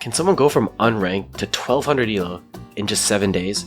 Can someone go from unranked to 1200 ELO in just 7 days?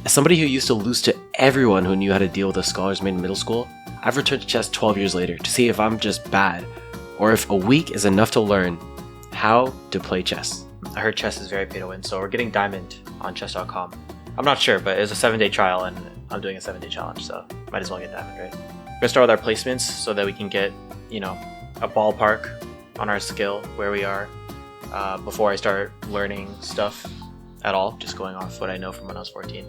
As somebody who used to lose to everyone who knew how to deal with a scholars made in middle school, I've returned to chess 12 years later to see if I'm just bad, or if a week is enough to learn how to play chess. I heard chess is very pay to win, so we're getting diamond on chess.com. I'm not sure, but it's a 7-day trial and I'm doing a 7-day challenge, so might as well get diamond, right? We're gonna start with our placements so that we can get, a ballpark on our skill, where we are, before I start learning stuff at all, just going off what I know from when I was 14.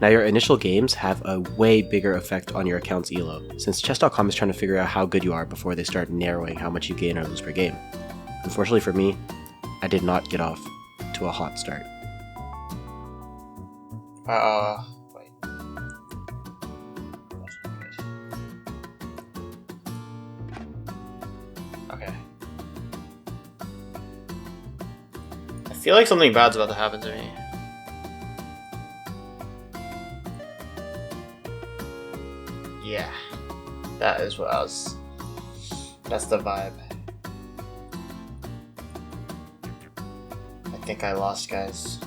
Now, your initial games have a way bigger effect on your account's ELO, since chess.com is trying to figure out how good you are before they start narrowing how much you gain or lose per game. Unfortunately for me, I did not get off to a hot start. Wait. Okay. I feel like something bad's about to happen to me. Yeah. That is what I was... That's the vibe. I think I lost, guys.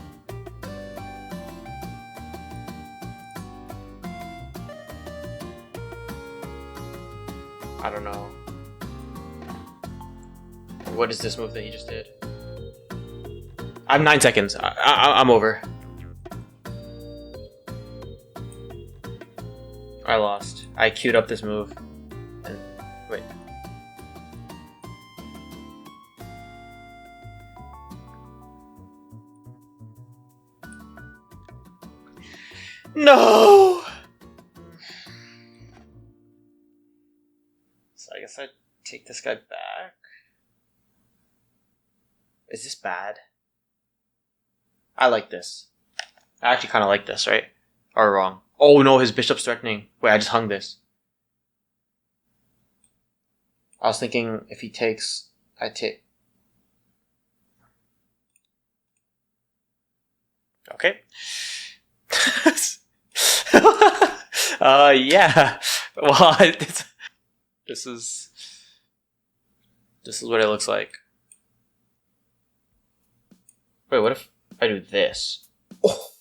I don't know. What is this move that he just did? I have 9 seconds. I'm over. I lost. I queued up this move. And wait. No! So I guess I take this guy back. Is this bad? I like this. I actually kind of like this, right? Or wrong. Oh no, his bishop's threatening. Wait, I just hung this. I was thinking if he takes, I take. Okay. Yeah. Well, this is what it looks like. Wait, what if I do this? Oh.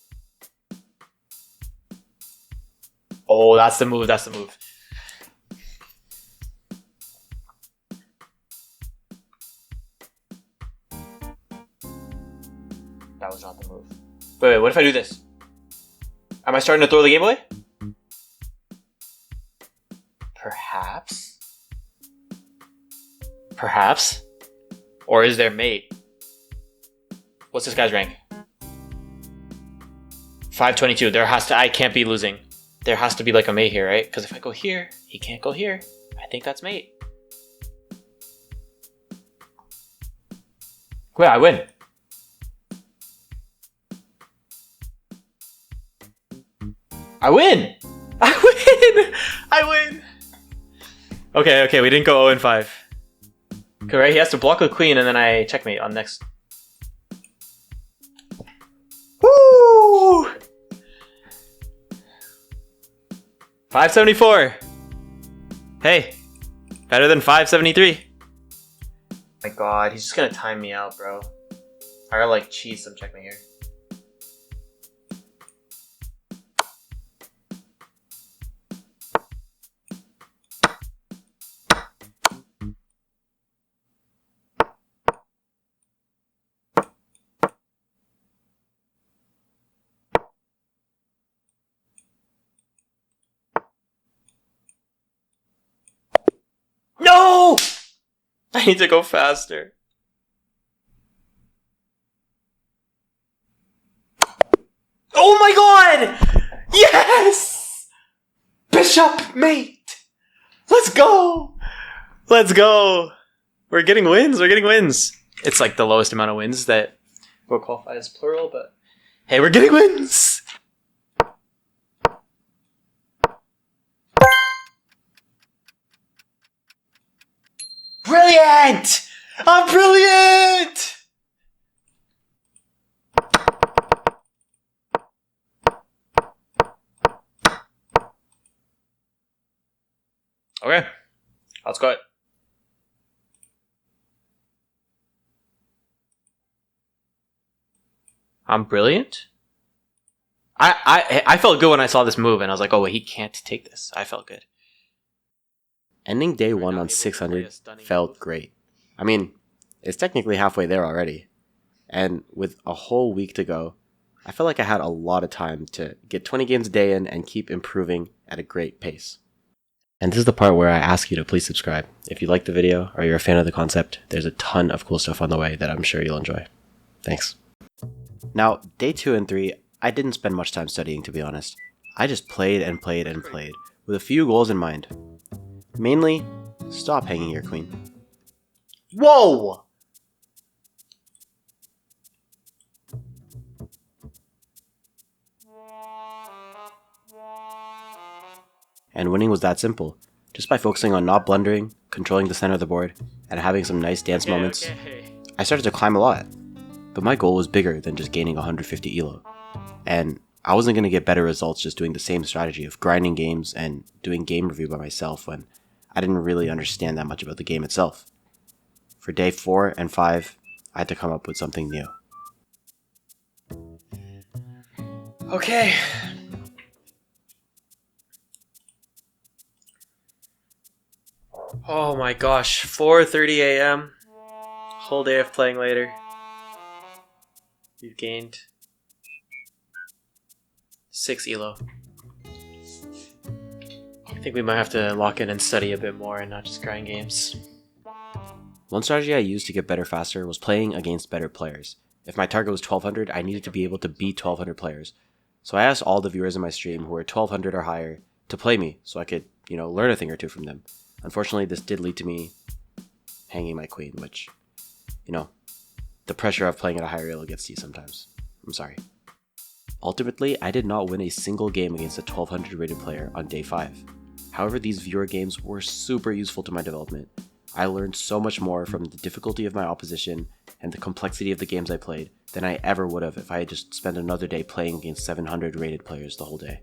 Oh, that's the move, that's the move. That was not the move. Wait, what if I do this? Am I starting to throw the game away? Perhaps? Perhaps? Or is there mate? What's this guy's rank? 522. I can't be losing. There has to be like a mate here, right? Because if I go here, he can't go here. I think that's mate. Wait, I win. I win! I win! Okay, we didn't go 0-5. Okay, right? He has to block a queen and then I checkmate on next. Woo! 574. Hey, better than 573. My god, he's just gonna time me out, bro. I gotta like cheese some checkmate here. No! I need to go faster. Oh my god! Yes! Bishop mate! Let's go! Let's go! We're getting wins, It's like the lowest amount of wins that will qualify as plural, but hey, we're getting wins! Brilliant! I'm brilliant! Okay, let's go. I'm brilliant. I felt good when I saw this move, and I was like, oh wait, he can't take this. I felt good. Ending day 1 on 600 felt great. I mean, it's technically halfway there already. And with a whole week to go, I felt like I had a lot of time to get 20 games a day in and keep improving at a great pace. And this is the part where I ask you to please subscribe. If you like the video or you're a fan of the concept, there's a ton of cool stuff on the way that I'm sure you'll enjoy. Thanks. Now, day 2 and 3, I didn't spend much time studying, to be honest. I just played and played and played, with a few goals in mind. Mainly, stop hanging your queen. Whoa! And winning was that simple. Just by focusing on not blundering, controlling the center of the board, and having some nice dance moments, I started to climb a lot. But my goal was bigger than just gaining 150 ELO. And I wasn't going to get better results just doing the same strategy of grinding games and doing game review by myself when I didn't really understand that much about the game itself. For day 4 and 5, I had to come up with something new. Okay. Oh my gosh, 4:30 a.m. Whole day of playing later. You've gained 6 ELO. I think we might have to lock in and study a bit more and not just grind games. One strategy I used to get better faster was playing against better players. If my target was 1200, I needed to be able to beat 1200 players. So I asked all the viewers in my stream who were 1200 or higher to play me so I could, learn a thing or two from them. Unfortunately, this did lead to me hanging my queen, which, the pressure of playing at a higher elo gets to you sometimes. I'm sorry. Ultimately, I did not win a single game against a 1200 rated player on day 5. However, these viewer games were super useful to my development. I learned so much more from the difficulty of my opposition and the complexity of the games I played than I ever would have if I had just spent another day playing against 700 rated players the whole day.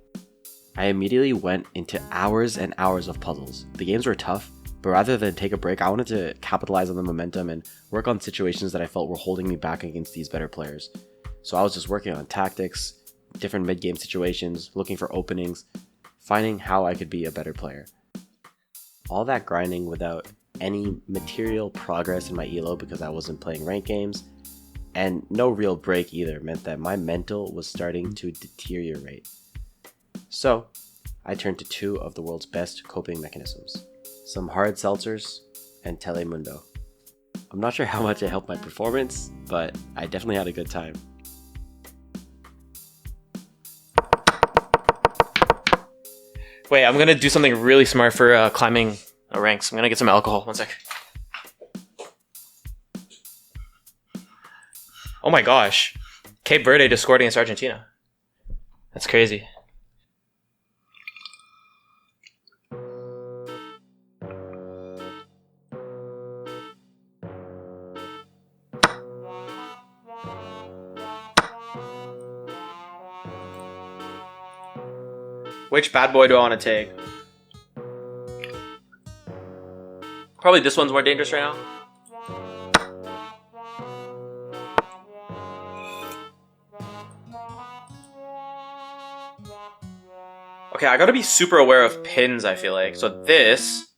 I immediately went into hours and hours of puzzles. The games were tough, but rather than take a break, I wanted to capitalize on the momentum and work on situations that I felt were holding me back against these better players. So I was just working on tactics, different mid-game situations, looking for openings, finding how I could be a better player. All that grinding without any material progress in my ELO because I wasn't playing ranked games, and no real break either, meant that my mental was starting to deteriorate. So, I turned to 2 of the world's best coping mechanisms. Some hard seltzers and Telemundo. I'm not sure how much it helped my performance, but I definitely had a good time. Wait, I'm gonna do something really smart for climbing ranks. I'm gonna get some alcohol. 1 sec. Oh my gosh. Cape Verde just scored against Argentina. That's crazy. Which bad boy do I want to take? Probably this one's more dangerous right now. Okay, I gotta be super aware of pins, I feel like. So this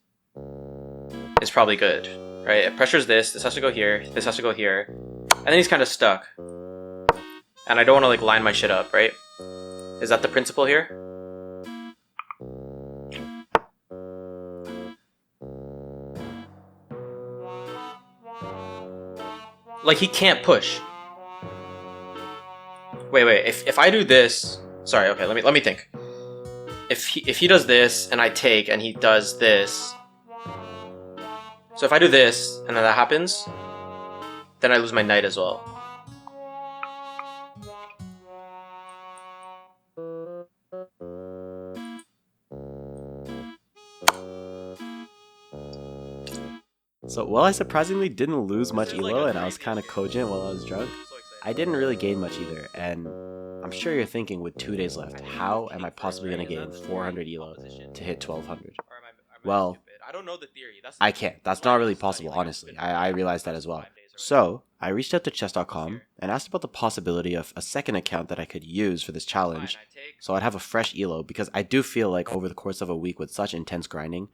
is probably good, right? It pressures this has to go here, this has to go here. And then he's kind of stuck. And I don't want to line my shit up, right? Is that the principle here? He can't push. Wait. If I do this, sorry. Okay, let me think. If he does this and I take and he does this. So if I do this and then that happens, then I lose my knight as well. So while I surprisingly didn't lose much ELO and I was kind of cogent while I was drunk, I didn't really gain much either, and I'm sure you're thinking with 2 days left, how am I possibly going to gain 400 ELO to hit 1200? Well, I can't. That's not really possible, honestly. I realized that as well. So, I reached out to chess.com and asked about the possibility of a second account that I could use for this challenge, so I'd have a fresh ELO, because I do feel like over the course of a week with such intense grinding,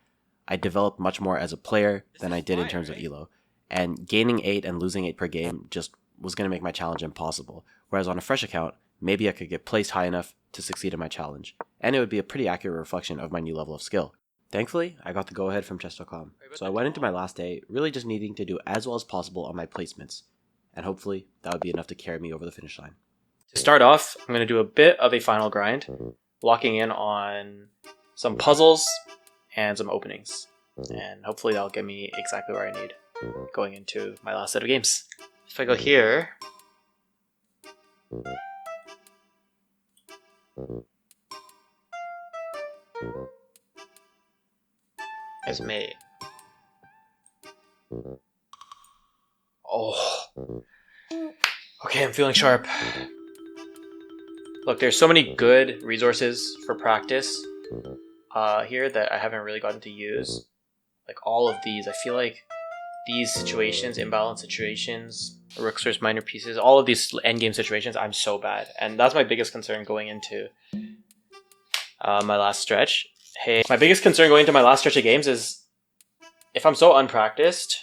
I developed much more as a player than I did in terms of ELO, and gaining 8 and losing 8 per game just was going to make my challenge impossible, whereas on a fresh account, maybe I could get placed high enough to succeed in my challenge, and it would be a pretty accurate reflection of my new level of skill. Thankfully, I got the go-ahead from chess.com, so I went into my last day really just needing to do as well as possible on my placements, and hopefully that would be enough to carry me over the finish line. To start off, I'm going to do a bit of a final grind, locking in on some puzzles and some openings, and hopefully that'll get me exactly where I need going into my last set of games. If I go here, as mate. Oh. Okay, I'm feeling sharp. Look, there's so many good resources for practice here that I haven't really gotten to use. Like all of these, I feel like these situations, imbalanced situations, rooks versus minor pieces, all of these endgame situations, I'm so bad. And that's my biggest concern going into my last stretch. Hey, my biggest concern going into my last stretch of games is if I'm so unpracticed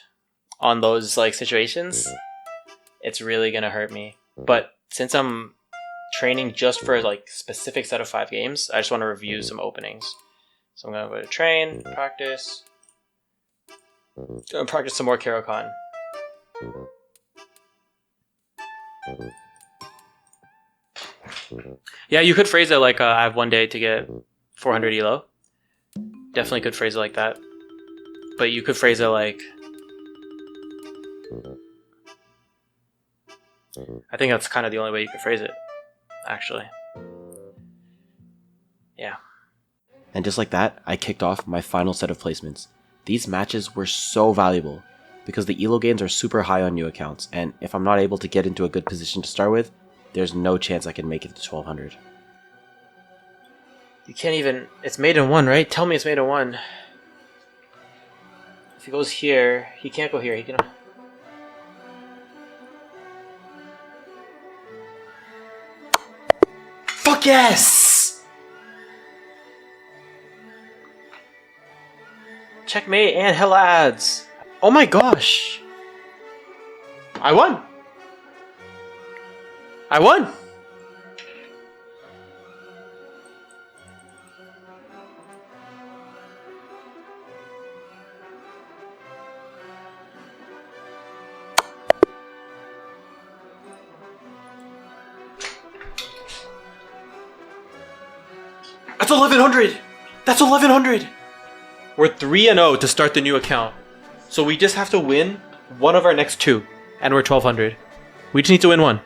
on those like situations, it's really gonna hurt me. But since I'm training just for like specific set of 5 games, I just want to review some openings. So I'm gonna go to train, practice, practice some more Karokon. Yeah, you could phrase it like I have 1 day to get 400 ELO. Definitely could phrase it like that. But you could phrase it like, I think that's kind of the only way you could phrase it, actually. Yeah. And just like that, I kicked off my final set of placements. These matches were so valuable because the ELO gains are super high on new accounts, and if I'm not able to get into a good position to start with, there's no chance I can make it to 1200. You can't even... It's mate in 1, right? Tell me it's mate in 1. If he goes here, he can't go here. He can... Fuck yes! Checkmate and hella ads. Oh my gosh! I won! I won! That's 1100! That's 1100! We're 3-0 to start the new account. So we just have to win one of our next 2, and we're 1200. We just need to win 1.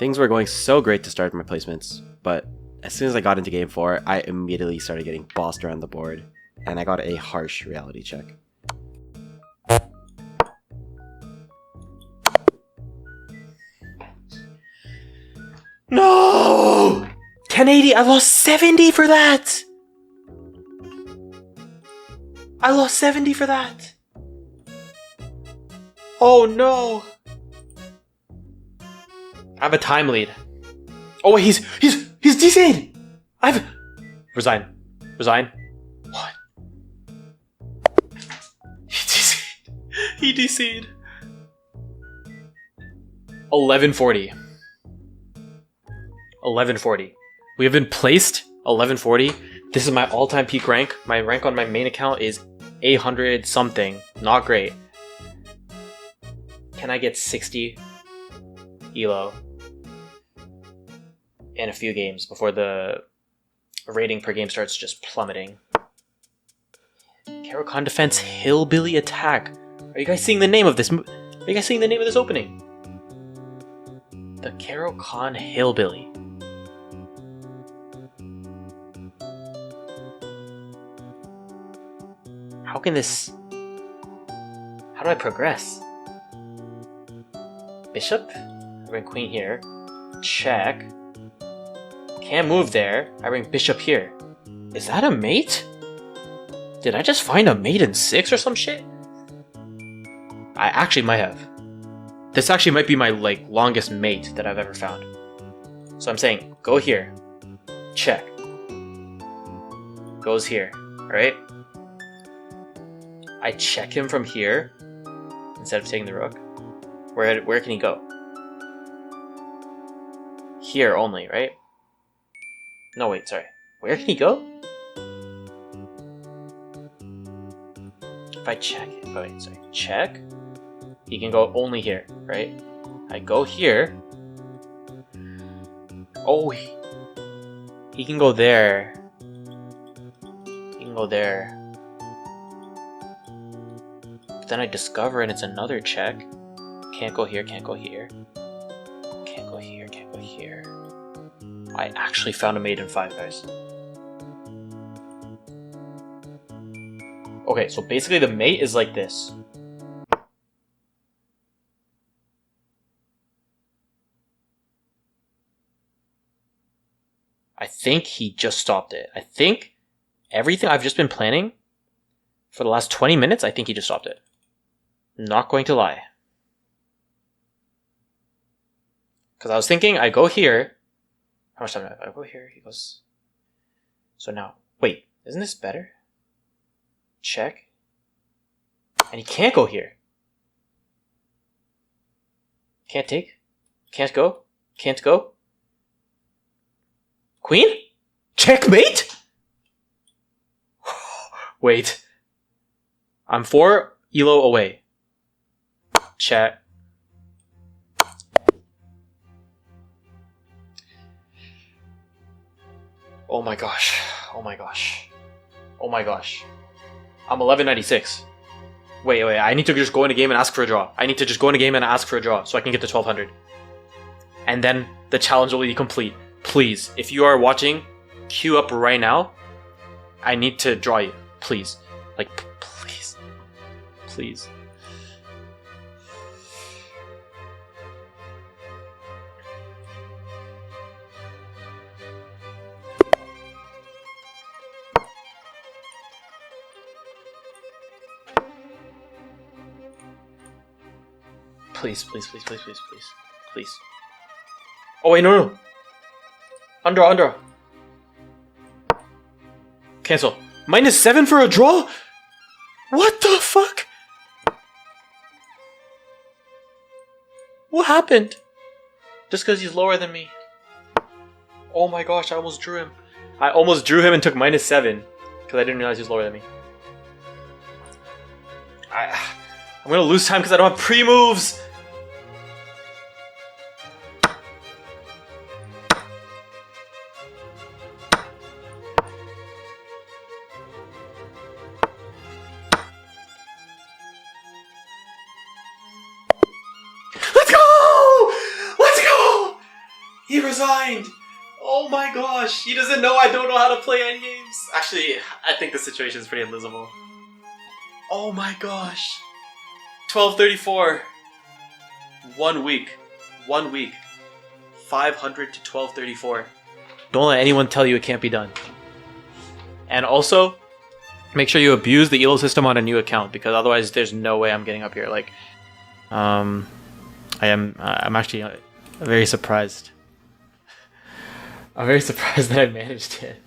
Things were going so great to start my placements, but as soon as I got into game 4, I immediately started getting bossed around the board, and I got a harsh reality check. No! 1080, I lost 70 for that! I lost 70 for that! Oh no! I have a time lead. Oh wait, he's DC'd! I've... Resign. What? He DC'd. 1140. 1140. We have been placed 1140. This is my all-time peak rank. My rank on my main account is 800 something. Not great. Can I get 60 ELO in a few games before the rating per game starts just plummeting? Karokon defense hillbilly attack. Are you guys seeing the name of this? Are you guys seeing the name of this opening? The Karokon hillbilly. How can this... How do I progress? Bishop? I bring queen here. Check. Can't move there. I bring bishop here. Is that a mate? Did I just find a mate in 6 or some shit? I actually might have. This actually might be my like longest mate that I've ever found. So I'm saying, go here. Check. Goes here, alright? I check him from here instead of taking the rook. Where can he go? Here only, right? No, wait, sorry. Where can he go? If I check, check. He can go only here, right? I go here. Oh, he can go there. He can go there. But then I discover and it's another check. Can't go here, can't go here. Can't go here, can't go here. I actually found a mate in 5, guys. Okay, so basically the mate is like this. I think he just stopped it. I think everything I've just been planning for the last 20 minutes, I think he just stopped it. Not going to lie. Because I was thinking, I go here. How much time do I have? I go here, he goes... So now, wait, isn't this better? Check. And he can't go here. Can't take. Can't go. Can't go. Queen? Checkmate? Wait. I'm 4 ELO away. Check. Oh my gosh. Oh my gosh. Oh my gosh. I'm 1196. Wait, I need to just go in a game and ask for a draw. I need to just go in a game and ask for a draw so I can get to 1200. And then the challenge will be complete. Please, if you are watching, queue up right now. I need to draw you. Please. Like, please. Please. Please, please, please, please, please, please. Please. Oh wait, no. Undraw. Cancel. -7 for a draw? What the fuck? What happened? Just because he's lower than me. Oh my gosh, I almost drew him. I almost drew him and took -7 because I didn't realize he was lower than me. I'm gonna lose time because I don't have pre-moves. He resigned! Oh my gosh, he doesn't know I don't know how to play endgames. Actually, I think the situation is pretty unlosable. Oh my gosh. 1234. 1 week. 1 week. 500 to 1234. Don't let anyone tell you it can't be done. And also, make sure you abuse the ELO system on a new account because otherwise there's no way I'm getting up here. Like, I'm actually very surprised. I'm very surprised that I managed it.